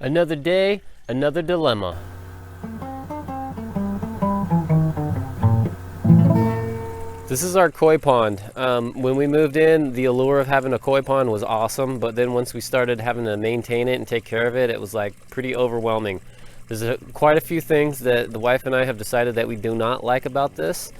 Another day, another dilemma. This is our koi pond. When we moved in, the allure of having a koi pond was awesome, but then once we started having to maintain it and take care of it, it was like pretty overwhelming. There's quite a few things that the wife and I have decided that we do not like about this.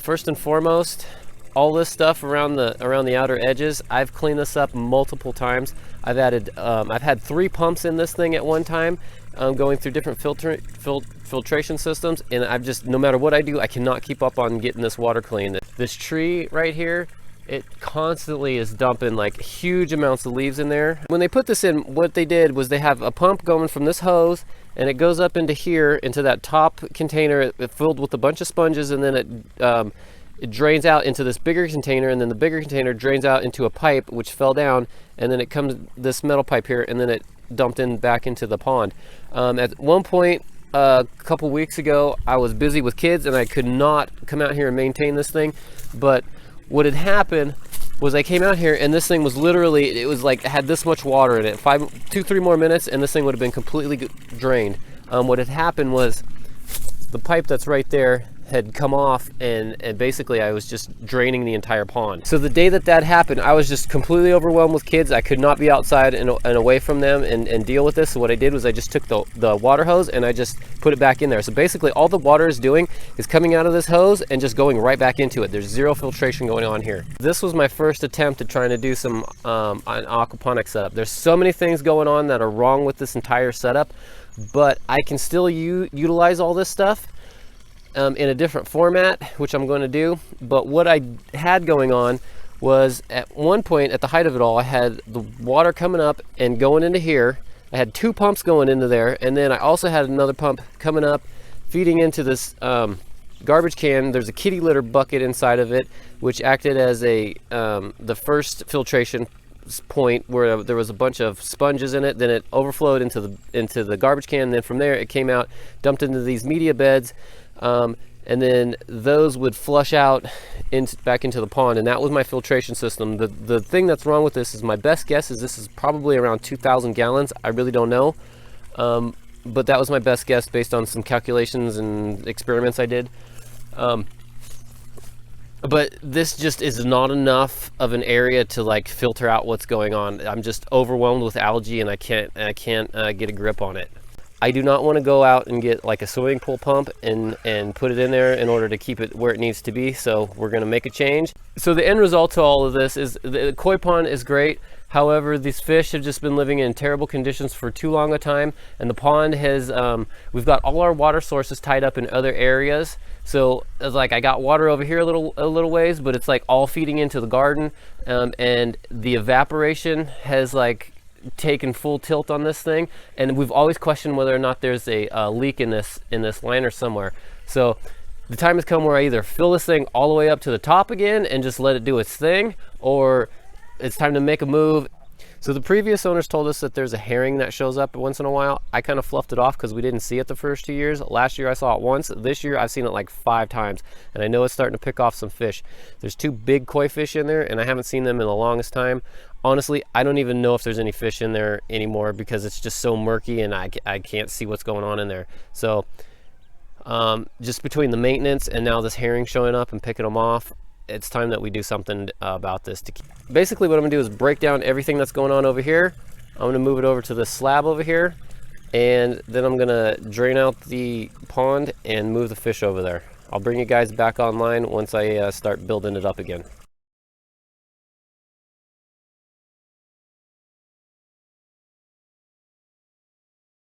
First and foremost, all this stuff around the outer edges, I've cleaned this up multiple times. I've had 3 pumps in this thing at one time, going through different filtration systems, and I've just, no matter what I do, I cannot keep up on getting this water clean. This tree right here, it constantly is dumping like huge amounts of leaves in there. When they put this in, what they did was they have a pump going from this hose, and it goes up into here, into that top container, filled with a bunch of sponges, and then it drains out into this bigger container, and then the bigger container drains out into a pipe which fell down, and then it comes this metal pipe here, and then it dumped in back into the pond. At one point a couple weeks ago, I was busy with kids and I could not come out here and maintain this thing, but what had happened was I came out here and this thing was literally, it was like it had this much water in it. 2-3 more minutes and this thing would have been completely drained. What had happened was the pipe that's right there had come off, and basically I was just draining the entire pond. So the day that happened, I was just completely overwhelmed with kids. I could not be outside and away from them and deal with this. So what I did was I just took the water hose and I just put it back in there. So basically all the water is doing is coming out of this hose and just going right back into it. There's zero filtration going on here. This was my first attempt at trying to do some an aquaponics setup. There's so many things going on that are wrong with this entire setup, but I can still utilize all this stuff in a different format, which I'm going to do. But what I had going on was, at one point at the height of it all, I had the water coming up and going into here. I had 2 pumps going into there, and then I also had another pump coming up feeding into this garbage can. There's a kitty litter bucket inside of it, which acted as the first filtration point, where there was a bunch of sponges in it. Then it overflowed into the garbage can, and then from there it came out, dumped into these media beds, and then those would flush out back into the pond, and that was my filtration system. The thing that's wrong with this is, my best guess is this is probably around 2,000 gallons. I really don't know, but that was my best guess based on some calculations and experiments I did. But this just is not enough of an area to like filter out what's going on. I'm just overwhelmed with algae, and I can't get a grip on it. I do not want to go out and get like a swimming pool pump and put it in there in order to keep it where it needs to be. So we're going to make a change. So the end result to all of this is the koi pond is great. However, these fish have just been living in terrible conditions for too long a time, and the pond has, we've got all our water sources tied up in other areas. So it's like I got water over here a little ways, but it's like all feeding into the garden, and the evaporation has like taken full tilt on this thing, and we've always questioned whether or not there's a leak in this liner somewhere. So the time has come where I either fill this thing all the way up to the top again and just let it do its thing, or it's time to make a move. So the previous owners told us that there's a herring that shows up once in a while. I kind of fluffed it off because we didn't see it the first 2 years. Last year I saw it once. This year I've seen it like 5 times, and I know it's starting to pick off some fish. There's 2 big koi fish in there, and I haven't seen them in the longest time. Honestly, I don't even know if there's any fish in there anymore because it's just so murky, and I can't see what's going on in there. So just between the maintenance and now this herring showing up and picking them off, it's time that we do something about this. Basically what I'm gonna do is break down everything that's going on over here. I'm gonna move it over to this slab over here, and then I'm gonna drain out the pond and move the fish over there. I'll bring you guys back online once I start building it up again.